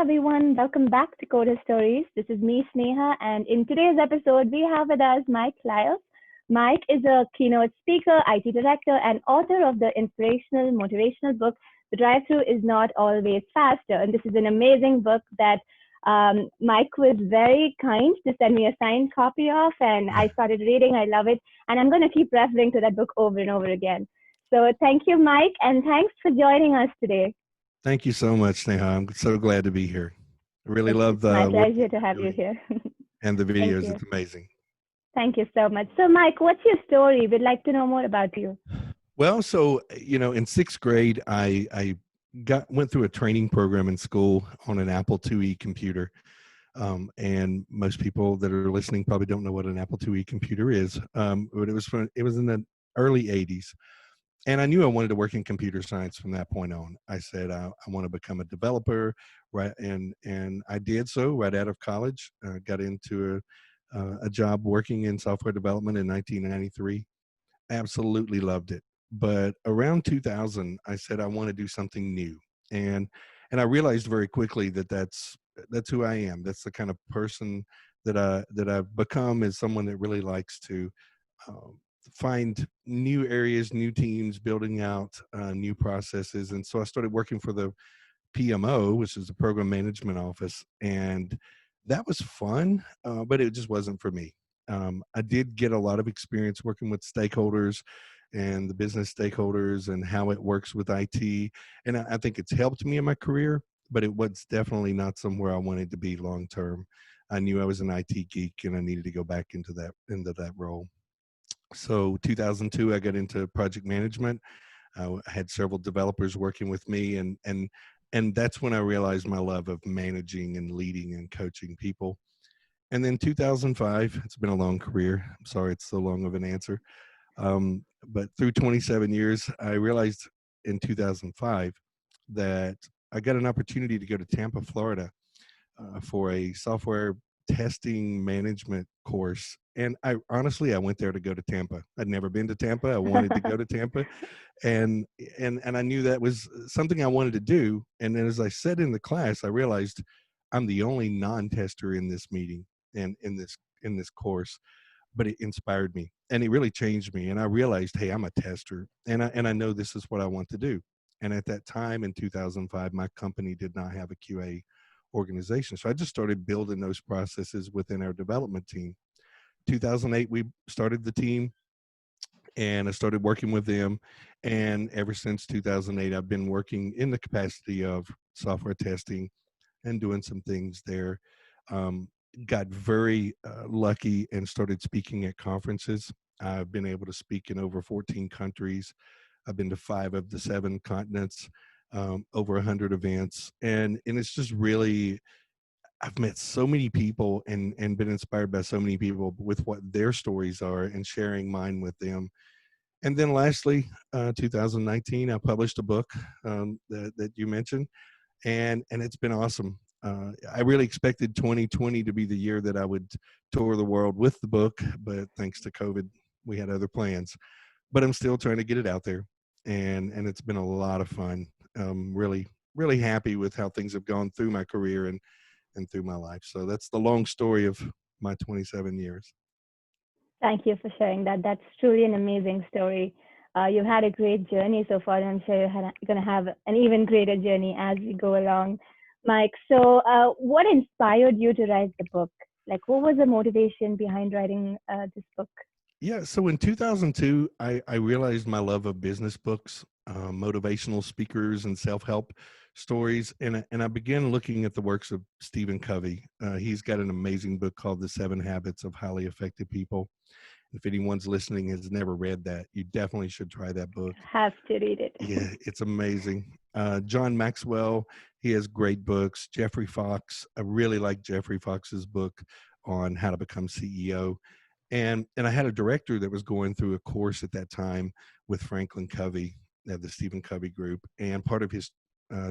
everyone. Welcome back to Coder Stories. This is me, Sneha, and in today's episode, we have with us Mike Lyles. Mike is a keynote speaker, IT director, and author of the inspirational, motivational book, The Drive-Thru is Not Always Faster. And this is an amazing book that Mike was very kind to send me a signed copy of, and I started reading. I love it, and I'm going to keep referring to that book over and over again. So thank you, Mike, and thanks for joining us today. Thank you so much, Sneha. I'm so glad to be here. I really love the my pleasure to have you here. And the videos. It's amazing. Thank you so much. So, Mike, what's your story? We'd like to know more about you. Well, so, in sixth grade, I went through a training program in school on an Apple IIe computer. And most people that are listening probably don't know what an Apple IIe computer is. But it was in the early 80s. And I knew I wanted to work in computer science from that point on. I said, I want to become a developer, right? And I did so right out of college. Got into a job working in software development in 1993. Absolutely loved it. But around 2000, I said, I want to do something new. And I realized very quickly that that's who I am. That's the kind of person that I've become, is someone that really likes to find new areas, new teams, building out new processes. And so I started working for the PMO, which is the Program Management Office. And that was fun, but it just wasn't for me. I did get a lot of experience working with stakeholders and the business stakeholders and how it works with IT. And I think it's helped me in my career, but it was definitely not somewhere I wanted to be long term. I knew I was an IT geek and I needed to go back into that role. So 2002, I got into project management. I had several developers working with me, and that's when I realized my love of managing and leading and coaching people. And then 2005, it's been a long career. I'm sorry it's so long of an answer. But through 27 years, I realized in 2005 that I got an opportunity to go to Tampa, Florida for a software testing management course. And I went there to go to Tampa. I'd never been to Tampa. I wanted to go to Tampa. And I knew that was something I wanted to do. And then as I said in the class, I realized I'm the only non-tester in this meeting and in this course, but it inspired me and it really changed me. And I realized, hey, I'm a tester and I know this is what I want to do. And at that time in 2005, my company did not have a QA organization. So I just started building those processes within our development team. 2008, we started the team and I started working with them. And ever since 2008, I've been working in the capacity of software testing and doing some things there. Got very lucky and started speaking at conferences. I've been able to speak in over 14 countries. I've been to 5 of the 7 continents, over 100 events. And it's just really, I've met so many people and been inspired by so many people with what their stories are and sharing mine with them. And then lastly, 2019, I published a book that you mentioned, and it's been awesome. I really expected 2020 to be the year that I would tour the world with the book, but thanks to COVID, we had other plans. But I'm still trying to get it out there, and it's been a lot of fun. Really, really happy with how things have gone through my career and through my life. So that's the long story of my 27 years. Thank you for sharing that. That's truly an amazing story. You've had a great journey so far, and I'm sure you're going to have an even greater journey as we go along, Mike. So what inspired you to write the book? Like, what was the motivation behind writing this book? Yeah, so in 2002, I realized my love of business books, motivational speakers, and self-help stories, and I began looking at the works of Stephen Covey. He's got an amazing book called The 7 Habits of Highly Effective People. If anyone's listening has never read that, you definitely should try that book. Have to read it. Yeah, it's amazing. John Maxwell, he has great books. Jeffrey Fox, I really like Jeffrey Fox's book on how to become CEO. And I had a director that was going through a course at that time with Franklin Covey, the Stephen Covey group. And part of his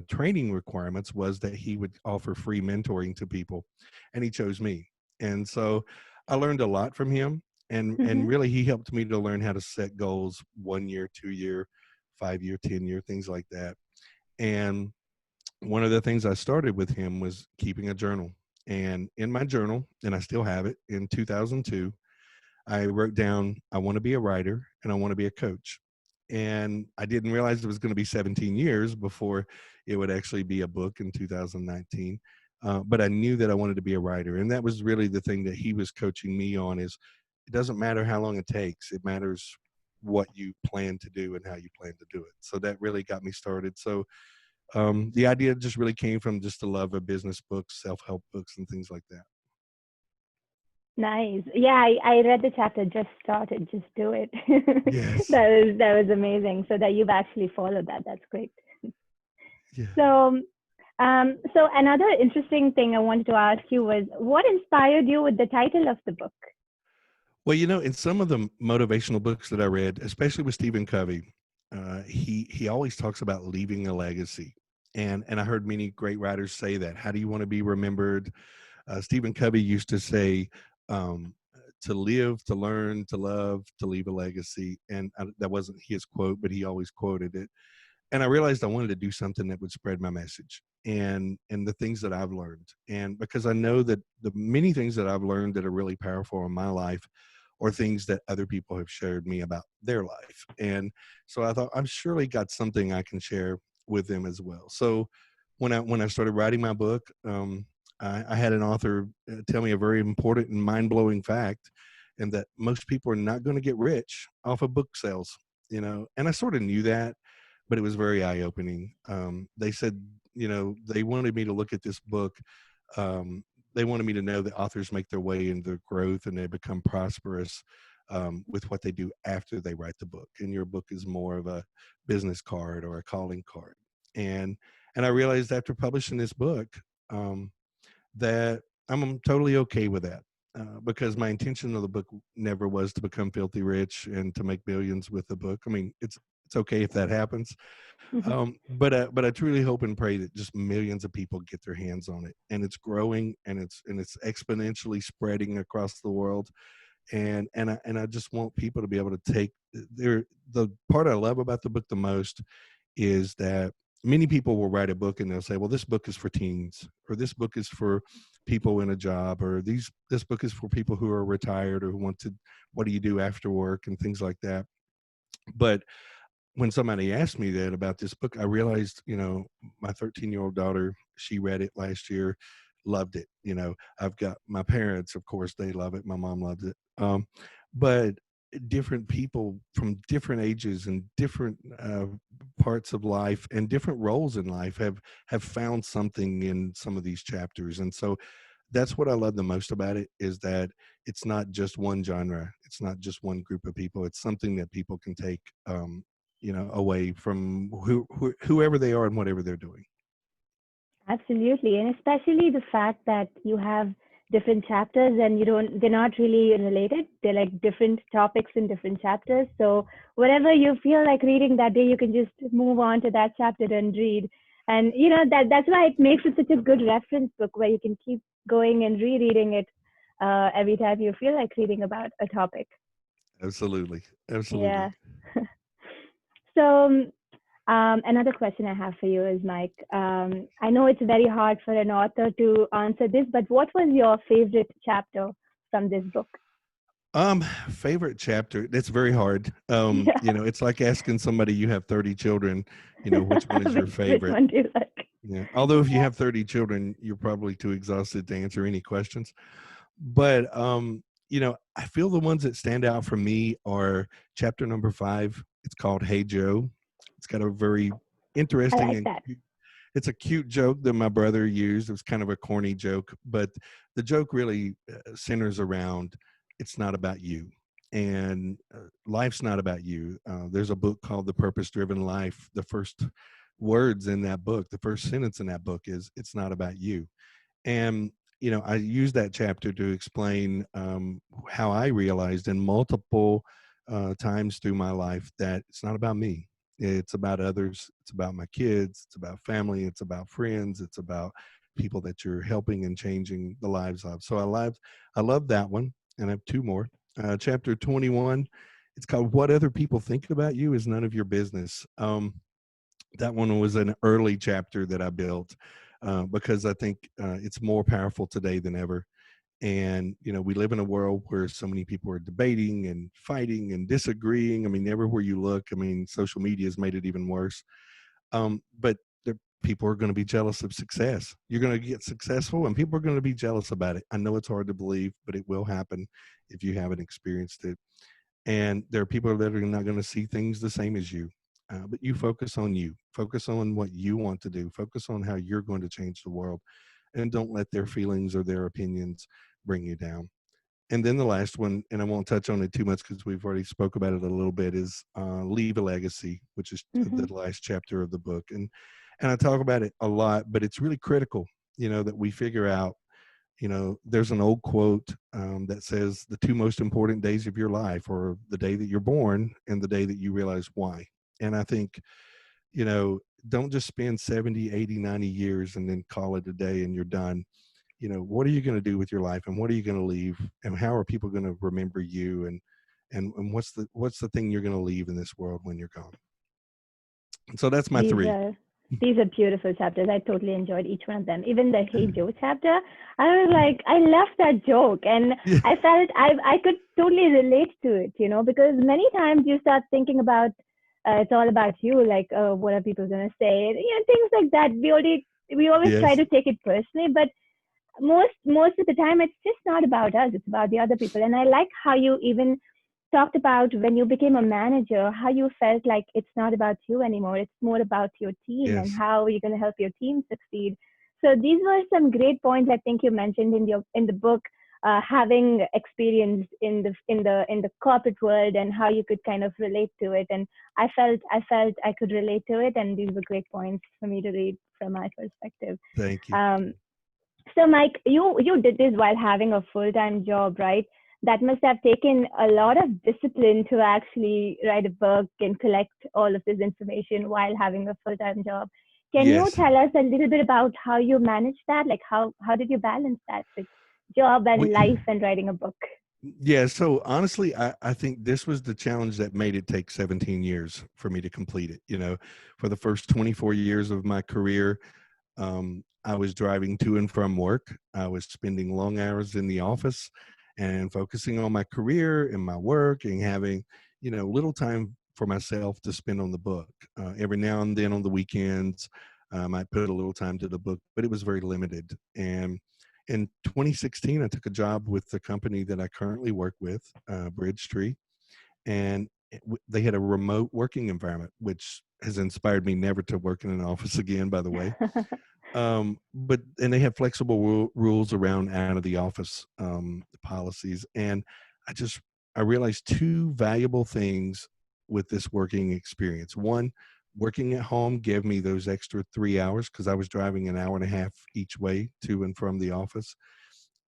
training requirements was that he would offer free mentoring to people. And he chose me. And so I learned a lot from him. And really, he helped me to learn how to set goals 1 year, 2 year, 5 year, 10 year, things like that. And one of the things I started with him was keeping a journal. And in my journal, and I still have it, in 2002, I wrote down, I want to be a writer and I want to be a coach. And I didn't realize it was going to be 17 years before it would actually be a book in 2019. But I knew that I wanted to be a writer. And that was really the thing that he was coaching me on is it doesn't matter how long it takes. It matters what you plan to do and how you plan to do it. So that really got me started. So the idea just really came from just the love of business books, self-help books, and things like that. Nice. Yeah, I read the chapter, just started, just do it. Yes. That was amazing. So that you've actually followed that. That's great. Yeah. So so another interesting thing I wanted to ask you was what inspired you with the title of the book? Well, in some of the motivational books that I read, especially with Stephen Covey, he always talks about leaving a legacy, and I heard many great writers say that. How do you want to be remembered? Stephen Covey used to say, um, "To live, to learn, to love, to leave a legacy," and that wasn't his quote, but he always quoted it. And I realized I wanted to do something that would spread my message and the things that I've learned. And because I know that the many things that I've learned that are really powerful in my life or things that other people have shared me about their life. And so I thought I've surely got something I can share with them as well. So when I started writing my book, I had an author tell me a very important and mind blowing fact, and that most people are not going to get rich off of book sales. And I sort of knew that, but it was very eye opening. They said, they wanted me to look at this book. Um, they wanted me to know that authors make their way into their growth and they become prosperous with what they do after they write the book. And your book is more of a business card or a calling card. And and I realized after publishing this book um, that I'm totally okay with that. Because my intention of the book never was to become filthy rich and to make billions with the book. I mean, it's okay if that happens, but I truly hope and pray that just millions of people get their hands on it, and it's growing, and it's exponentially spreading across the world. And I just want people to be able to take the part I love about the book the most is that many people will write a book and they'll say, well, this book is for teens, or this book is for people in a job, or this book is for people who are retired or who want to, what do you do after work and things like that. But when somebody asked me that about this book, I realized, my 13-year-old daughter, she read it last year, loved it. I've got my parents, of course, they love it. My mom loves it. But different people from different ages and different parts of life and different roles in life have found something in some of these chapters. And so that's what I love the most about it is that it's not just one genre. It's not just one group of people. It's something that people can take, away from whoever they are and whatever they're doing. Absolutely. And especially the fact that you have different chapters and they're not really related. They're like different topics in different chapters. So whatever you feel like reading that day, you can just move on to that chapter and read. And that's why it makes it such a good reference book where you can keep going and rereading it every time you feel like reading about a topic. Absolutely. Absolutely. Yeah. So another question I have for you is, Mike, I know it's very hard for an author to answer this, but what was your favorite chapter from this book? Favorite chapter. That's very hard. Yeah. It's like asking somebody you have 30 children, which one is your Which favorite? one do you like? Yeah. Although if you have 30 children, you're probably too exhausted to answer any questions. But I feel the ones that stand out for me are chapter number 5. It's called Hey Joe. It's got a very I interesting like and that. it's a cute joke that my brother used. It was kind of a corny joke, but the joke really centers around it's not about you. And life's not about you. There's a book called The Purpose Driven Life. The first words in that book, the first sentence in that book is, it's not about you. And, I use that chapter to explain how I realized in multiple times through my life that it's not about me. It's about others. It's about my kids. It's about family. It's about friends. It's about people that you're helping and changing the lives of. So I love that one. And I have two more. Chapter 21, it's called What Other People Think About You Is None of Your Business. That one was an early chapter that I built because I think it's more powerful today than ever. And, we live in a world where so many people are debating and fighting and disagreeing. I mean, everywhere you look, I mean, social media has made it even worse. But people are going to be jealous of success. You're going to get successful and people are going to be jealous about it. I know it's hard to believe, but it will happen if you haven't experienced it. And there are people that are not going to see things the same as you. But you, focus on what you want to do, focus on how you're going to change the world, and don't let their feelings or their opinions bring you down. And then the last one, and I won't touch on it too much because we've already spoke about it a little bit, is leave a legacy, which is Mm-hmm. the last chapter of the book. And I talk about it a lot, but it's really critical, that we figure out. There's an old quote that says the two most important days of your life are the day that you're born and the day that you realize why. And I think, don't just spend 70, 80, 90 years and then call it a day and you're done. What are you going to do with your life, and what are you going to leave, and how are people going to remember you, and what's the thing you're going to leave in this world when you're gone? And so that's my These three. are these are beautiful chapters. I totally enjoyed each one of them. Even the Hey Joe chapter, I was like, I loved that joke, and Yeah. I felt I could totally relate to it. Because many times you start thinking about it's all about you, like what are people gonna say, things like that. We always try Yes. to take it personally, but most of the time it's just not about us, it's about the other people. And I like how you even talked about when you became a manager, how you felt like it's not about you anymore, it's more about your team and Yes. how you're going to help your team succeed. So these were some great points I think you mentioned in the book, having experience in the corporate world and how you could kind of relate to it. And I felt I could relate to it, and these were great points for me to read from my perspective. Thank you. um, so, Mike, you did this while having a full-time job, right? That must have taken a lot of discipline to actually write a book and collect all of this information while having a full-time job. Can you Yes. tell us a little bit about how you managed that? Like how did you balance that with job and we life and writing a book? Yeah, so honestly, I think this was the challenge that made it take 17 years for me to complete it. For the first 24 years of my career, I was driving to and from work. I was spending long hours in the office and focusing on my career and my work, and having, little time for myself to spend on the book. Every now and then on the weekends, I might put a little time to the book, but it was very limited. And in 2016, I took a job with the company that I currently work with, Bridge-Tree, and they had a remote working environment, which has inspired me never to work in an office again, by the way. And they have flexible rules around out of the office policies. And I just, I realized two valuable things with this working experience. One, working at home gave me those extra 3 hours because I was driving an hour and a half each way to and from the office.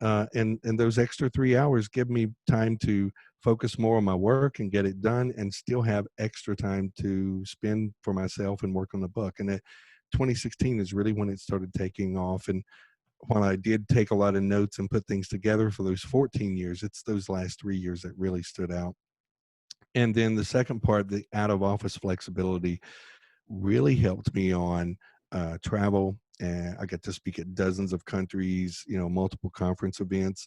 And those extra 3 hours give me time to focus more on my work and get it done, and still have extra time to spend for myself and work on the book. And 2016 is really when it started taking off. And while I did take a lot of notes and put things together for those 14 years, it's those last 3 years that really stood out. And then the second part, the out of office flexibility, really helped me on travel. And I got to speak at dozens of countries, multiple conference events.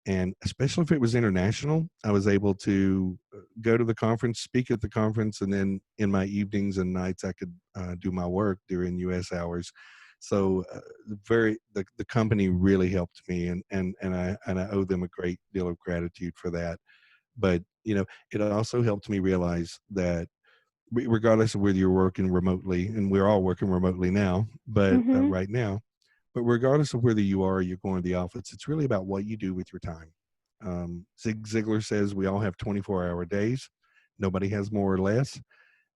And especially if it was international, I was able to go to the conference, speak at the conference, and then in my evenings and nights, I could do my work during U.S. hours. So the company really helped me, and I owe them a great deal of gratitude for that. But it also helped me realize that regardless of whether you're working remotely, and we're all working remotely now, but Mm-hmm. right now, but regardless of whether you are or you're going to the office, it's really about what you do with your time. Zig Ziglar says we all have 24-hour days. Nobody has more or less.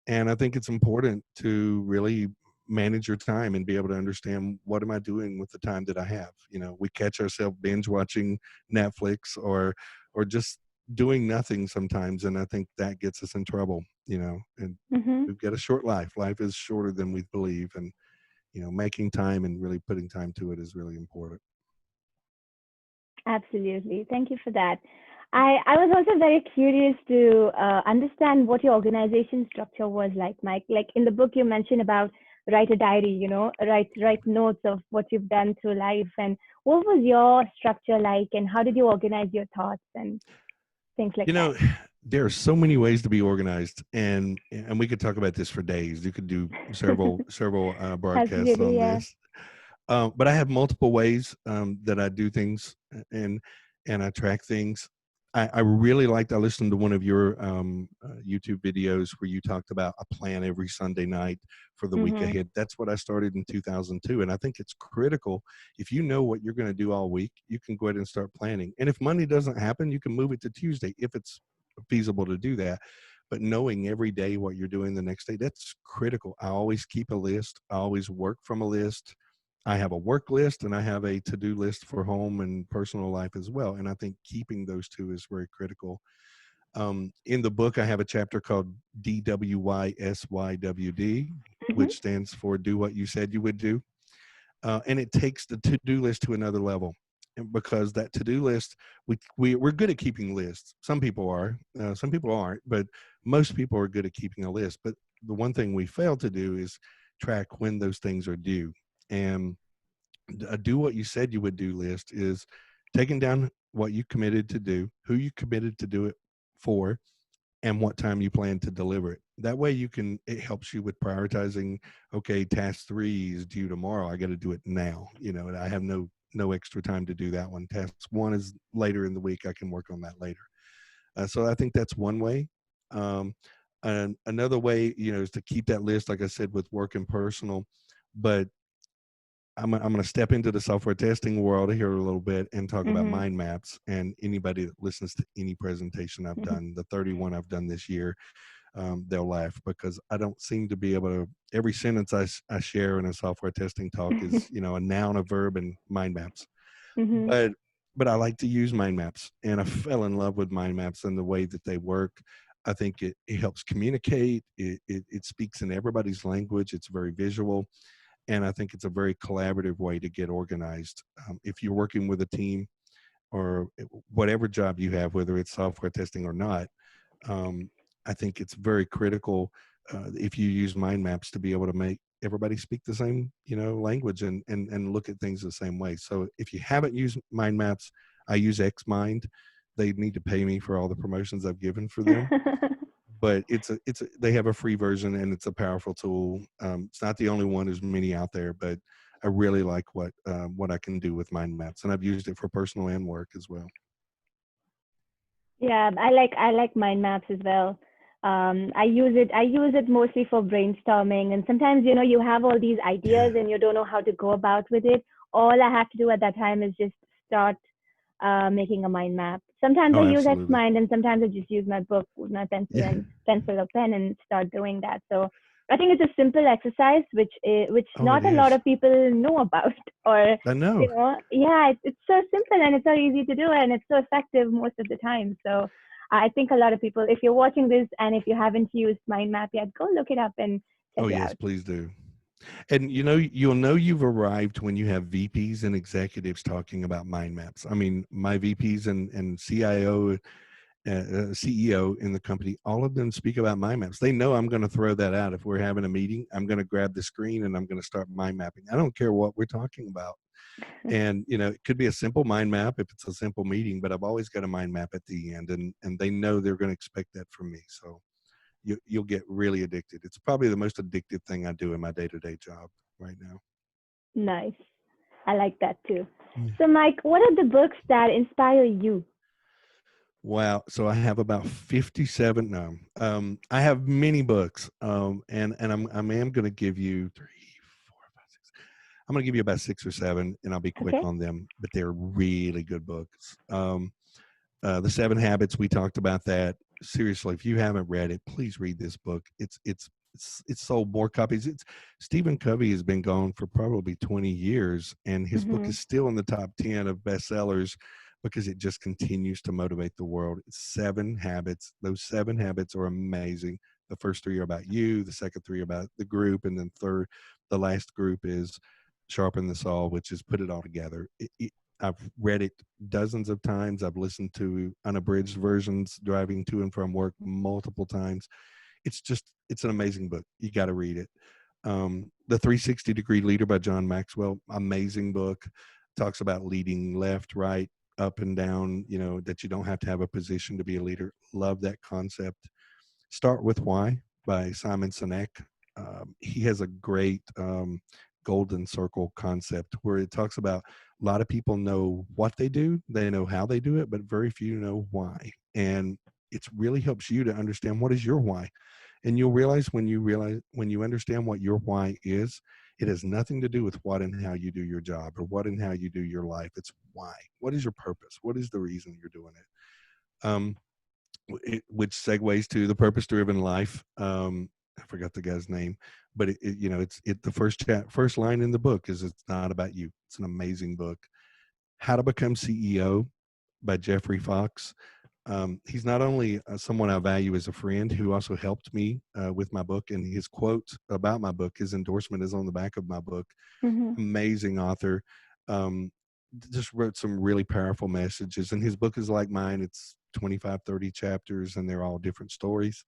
And I think it's important to really manage your time and be able to understand, what am I doing with the time that I have? We catch ourselves binge watching Netflix, or just doing nothing sometimes. And I think that gets us in trouble, and Mm-hmm. we've got a short life. Life is shorter than we believe. And, making time and really putting time to it is really important. Absolutely. Thank you for that. I was also very curious to understand what your organization structure was like, Mike. Like in the book, you mentioned about write a diary, write notes of what you've done through life, and what was your structure like, and how did you organize your thoughts and things like You that? know, there are so many ways to be organized, and we could talk about this for days. You could do several broadcasts Absolutely, on yeah. this. But I have multiple ways that I do things, and I track things. I really liked. I listened to one of your YouTube videos where you talked about a plan every Sunday night for the week Mhm. ahead. That's what I started in 2002, and I think it's critical. If you know what you're going to do all week, you can go ahead and start planning. And if Monday doesn't happen, you can move it to Tuesday if it's feasible to do that. But knowing every day what you're doing the next day, that's critical. I always keep a list. I always work from a list. I have a work list and I have a to-do list for home and personal life as well. And I think keeping those two is very critical. In the book, I have a chapter called DWYSYWD, Mhm. which stands for Do What You Said You Would Do. And it takes the to-do list to another level. And because that to-do list, we're good at keeping lists. Some people aren't, but most people are good at keeping a list. But the one thing we fail to do is track when those things are due. And a do what you said you would do list is taking down what you committed to do, who you committed to do it for, and what time you plan to deliver it. That way it helps you with prioritizing, okay, task 3 is due tomorrow. I got to do it now. And I have no extra time to do that one. Task 1 is later in the week. I can work on that later. So I think that's one way. Um, and another way, is to keep that list, like I said, with work and personal. But I'm going to step into the software testing world here a little bit and talk about Mhm. mind maps. And anybody that listens to any presentation I've done, the 31 I've done this year, they'll laugh because I don't seem to be able to. Every sentence I share in a software testing talk is, a noun, a verb, and mind maps. Mhm. But I like to use mind maps, and I fell in love with mind maps and the way that they work. I think it helps communicate. It speaks in everybody's language. It's very visual, and I think it's a very collaborative way to get organized. If you're working with a team or whatever job you have, whether it's software testing or not, um, I think it's very critical if you use mind maps to be able to make everybody speak the same, language and look at things the same way. So if you haven't used mind maps, I use Xmind. They need to pay me for all the promotions I've given for them, but they have a free version and it's a powerful tool. It's not the only one. There's many out there, but I really like what I can do with mind maps, and I've used it for personal and work as well. Yeah, I like mind maps as well. I use it mostly for brainstorming, and sometimes you have all these Yeah. ideas and you don't know how to go about with it. All I have to do at that time is just start making a mind map. Sometimes I Oh, use absolutely. Xmind, and sometimes I just use my book with my Yeah. pencil or pen and start doing that. So I think it's a simple exercise which Oh, it not a lot is. of people know about, or I know. yeah, it's so simple and it's so easy to do and it's so effective most of the time. So I think a lot of people, if you're watching this and if you haven't used mind map yet, go look it up and check Oh, it yes, out. please do. And you'll know you've arrived when you have VPs and executives talking about mind maps. I mean, my VPs and CIO, CEO in the company, all of them speak about mind maps. They know I'm going to throw that out if we're having a meeting. I'm going to grab the screen and I'm going to start mind mapping. I don't care what we're talking about. And it could be a simple mind map if it's a simple meeting, but I've always got a mind map at the end, and they know they're going to expect that from me. So you'll get really addicted. It's probably the most addictive thing I do in my day-to-day job right now. Nice. I like that too. Yeah. So, Mike, what are the books that inspire you? Wow. So I have about 57. No, I have many books. And I am going to give you three, four, five, six. I'm going to give you about 6 or 7, and I'll be quick Okay. on them. But they're really good books. The 7 Habits, we talked about that. Seriously, if you haven't read it, please read this book. It's sold more copies. It's Stephen Covey has been gone for probably 20 years, and his book Mm-hmm. is still in the top 10 of bestsellers because it just continues to motivate the world. It's 7 Habits. Those 7 Habits are amazing. The first 3 are about you. The second 3 are about the group, and then the last group is sharpen the saw, which is put it all together. I've read it dozens of times. I've listened to unabridged versions driving to and from work multiple times. It's an amazing book. You got to read it. The 360-Degree Leader by John Maxwell, amazing book. Talks about leading left, right, up and down, that you don't have to have a position to be a leader. Love that concept. Start with Why by Simon Sinek. He has a great golden circle concept where it talks about a lot of people know what they do, they know how they do it, but very few know why. And it really helps you to understand what is your why. And you'll realize when you understand what your why is, it has nothing to do with what and how you do your job or what and how you do your life. It's why. What is your purpose? What is the reason you're doing it? Which segues to the purpose-driven life. I forgot the guy's name, but the first line in the book is, "It's not about you." It's an amazing book. How to Become CEO by Jeffrey Fox. He's not only someone I value as a friend who also helped me with my book, and his quote about my book, his endorsement is on the back of my book. Mm-hmm. Amazing author. Um, just wrote some really powerful messages, and his book is like mine. It's 25, 30 chapters, and they're all different stories.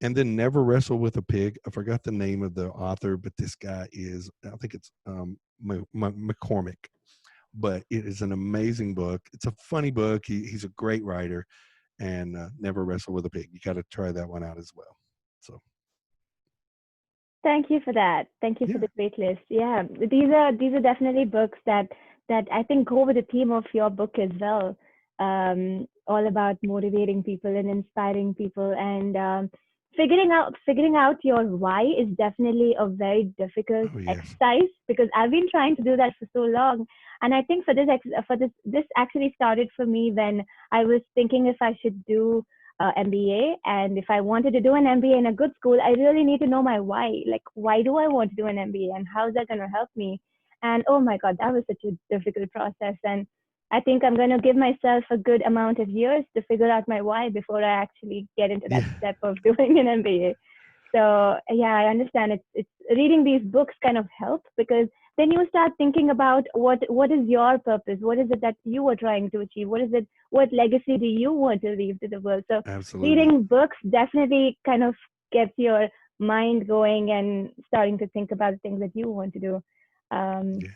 And then Never Wrestle with a Pig. I forgot the name of the author, but this guy is, I think it's McCormick. But it is an amazing book. It's a funny book. He's a great writer. And Never Wrestle with a Pig. You got to try that one out as well. So Thank you for that. Thank you for yeah, the great list. Yeah, these are definitely books that I think go with the theme of your book as well. All about motivating people and inspiring people, and figuring out your why is definitely a very difficult oh yes, exercise, because I've been trying to do that for so long. And I think for this actually started for me when I was thinking if I should do MBA. And if I wanted to do an MBA in a good school, I really need to know my why. Like, why do I want to do an MBA and how is that going to help me? And oh my God, that was such a difficult process. And I think I'm going to give myself a good amount of years to figure out my why before I actually get into that yeah, step of doing an MBA. So yeah, I understand. It's reading these books kind of help, because then you start thinking about what is your purpose? What is it that you are trying to achieve? What legacy do you want to leave to the world? So absolutely. reading books definitely kind of gets your mind going and starting to think about things that you want to do. Um, Yeah,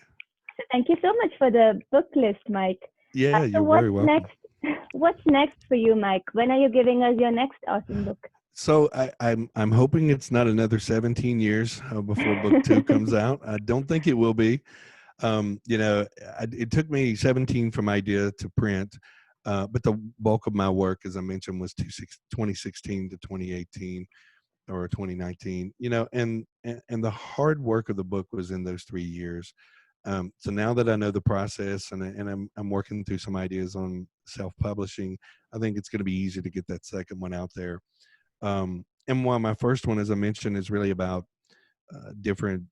so thank you so much for the book list, Mike. yeah. So You're what's very welcome. next? What's next for you, Mike? When are you giving us your next awesome book? So I'm hoping it's not another 17 years before book two comes out. I don't think it will be. It took me 17 from idea to print, but the bulk of my work, as I mentioned, was 2016 to 2018 or 2019. And the hard work of the book was in those 3 years. So now that I know the process and I'm working through some ideas on self-publishing, I think it's going to be easy to get that second one out there. And while my first one, as I mentioned, is really about different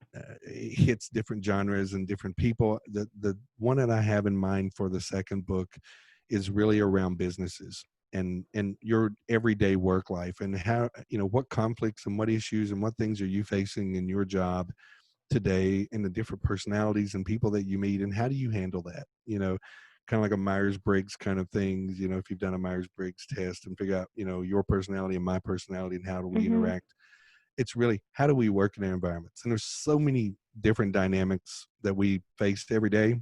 hits, different genres, and different people, the one that I have in mind for the second book is really around businesses and your everyday work life, and how, what conflicts and what issues and what things are you facing in your job today, and the different personalities and people that you meet, and how do you handle that, kind of like a Myers-Briggs kind of things, if you've done a Myers-Briggs test and figure out, your personality and my personality and how do we Mm-hmm. interact. It's really, how do we work in our environments? And there's so many different dynamics that we face every day.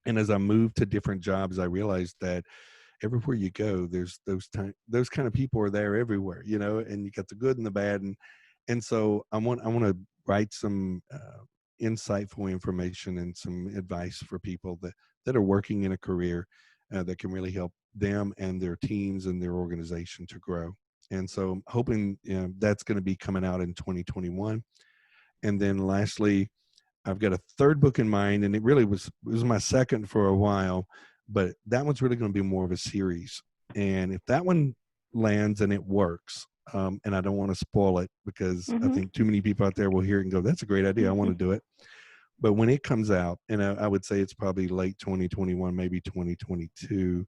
And as I moved to different jobs, I realized that everywhere you go, there's those kind of people are there everywhere, and you got the good and the bad. And so I want to write some insightful information and some advice for people that are working in a career that can really help them and their teams and their organization to grow. And so I'm hoping, that's going to be coming out in 2021. And then lastly, I've got a third book in mind, and it was my second for a while, but that one's really going to be more of a series. And if that one lands and it works, and I don't want to spoil it because I Mm-hmm. think too many people out there will hear it and go, "That's a great idea. I want to do it." But when it comes out, and I would say it's probably late 2021, maybe 2022.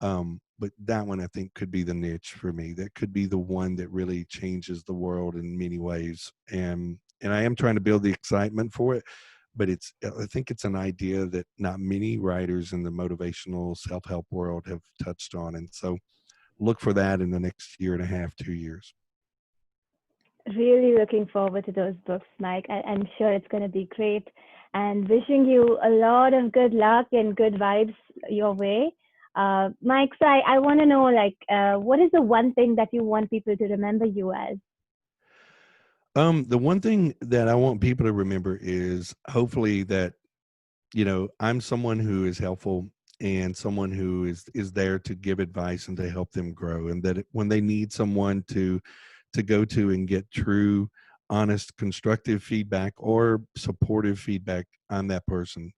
But that one I think could be the niche for me. That could be the one that really changes the world in many ways. And I am trying to build the excitement for it, but I think it's an idea that not many writers in the motivational self-help world have touched on. And so look for that in the next year and a half, 2 years. Really looking forward to those books, Mike. I'm sure it's going to be great, and wishing you a lot of good luck and good vibes your way. Mike, so I want to know, like, what is the one thing that you want people to remember you as? The one thing that I want people to remember is hopefully that, I'm someone who is helpful and someone who is there to give advice and to help them grow, and that when they need someone to go to and get true, honest, constructive feedback or supportive feedback, I'm that person.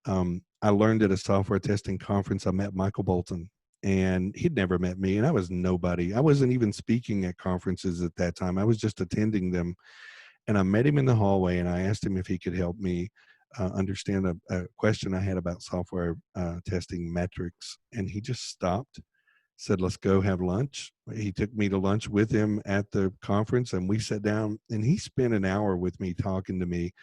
I learned at a software testing conference, I met Michael Bolton, and he'd never met me, and I was nobody. I wasn't even speaking at conferences at that time. I was just attending them. And I met him in the hallway, and I asked him if he could help me understand a question I had about software testing metrics. And he just stopped, said, "Let's go have lunch." He took me to lunch with him at the conference, and we sat down, and he spent an hour with me talking to me.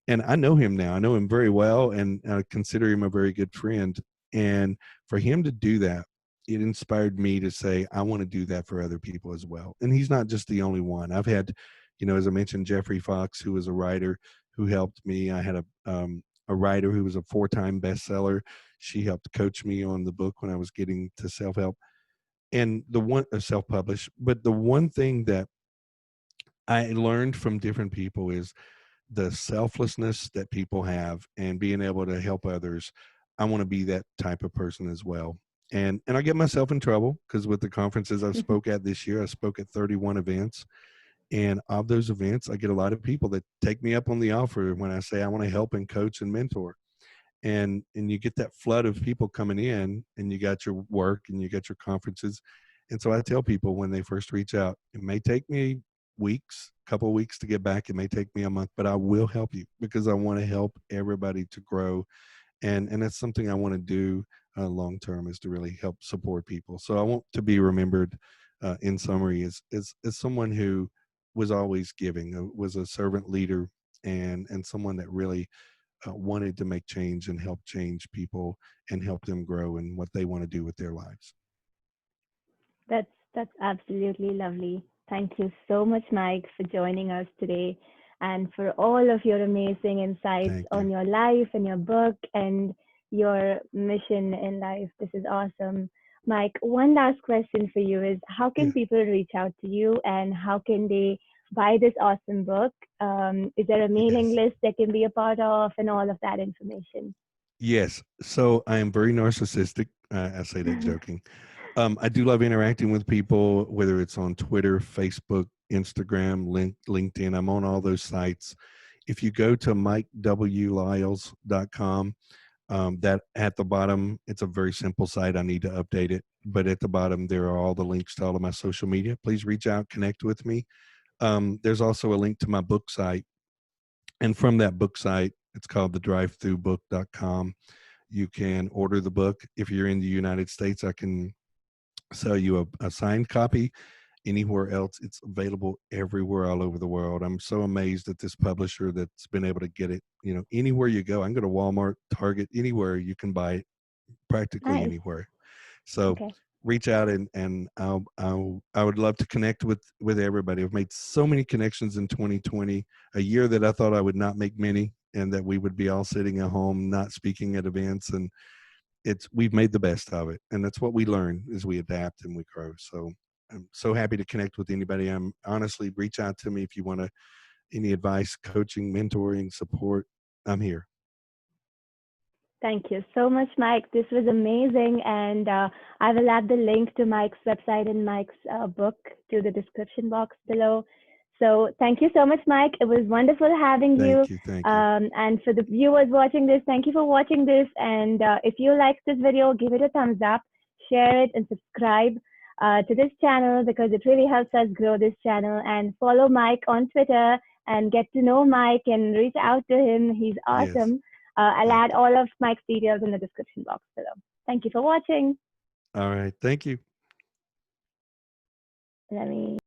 And I know him now. I know him very well, and I consider him a very good friend. And for him to do that, it inspired me to say, I want to do that for other people as well. And he's not just the only one. I've had, as I mentioned, Jeffrey Fox, who was a writer who helped me. I had a writer who was a 4-time bestseller. She helped coach me on the book when I was getting to self-help and the one self-published. But the one thing that I learned from different people is the selflessness that people have and being able to help others. I want to be that type of person as well. And I get myself in trouble because with the conferences I've spoke at this year, I spoke at 31 events. And of those events, I get a lot of people that take me up on the offer when I say I want to help and coach and mentor. And you get that flood of people coming in, and you got your work and you got your conferences. And so I tell people when they first reach out, it may take me weeks, couple of weeks to get back. It may take me a month, but I will help you because I want to help everybody to grow. And that's something I want to do long term, is to really help support people. So I want to be remembered in summary as someone who was always giving, was a servant leader, and someone that really wanted to make change and help change people and help them grow in what they want to do with their lives. That's absolutely lovely. Thank you so much, Mike, for joining us today and for all of your amazing insights Thank on you. your life and your book and your mission in life. This is awesome. Mike, one last question for you is how can Yeah. people reach out to you and how can they buy this awesome book? Is there a mailing Yes. list they can be a part of and all of that information? Yes. So I am very narcissistic. I say that joking. I do love interacting with people, whether it's on Twitter, Facebook, Instagram, LinkedIn. I'm on all those sites. If you go to mikewlyles.com, that at the bottom, it's a very simple site. I need to update it. But at the bottom, there are all the links to all of my social media. Please reach out, connect with me. There's also a link to my book site. And from that book site, it's called the drivethtrubook.com. You can order the book. If you're in the United States, I can sell you a signed copy. Anywhere else, it's available everywhere all over the world. I'm so amazed at this publisher that's been able to get it, anywhere you go. I can go to Walmart, Target, anywhere you can buy it, practically Nice. anywhere. So Okay. reach out and I would love to connect with everybody. I've made so many connections in 2020, a year that I thought I would not make many, and that we would be all sitting at home, not speaking at events. And we've made the best of it. And that's what we learn as we adapt and we grow. So I'm so happy to connect with anybody. I'm honestly, reach out to me if you want any advice, coaching, mentoring, support. I'm here. Thank you so much, Mike. This was amazing. And I will add the link to Mike's website and Mike's book to the description box below. So thank you so much, Mike. It was wonderful having you. Thank you. Thank you. And for the viewers watching this, thank you for watching this. And if you like this video, give it a thumbs up, share it, and subscribe to this channel because it really helps us grow this channel. And follow Mike on Twitter and get to know Mike and reach out to him. He's Yes. awesome. I'll Thank add you. all of Mike's details in the description box below. Thank you for watching. All right. Thank you. Let me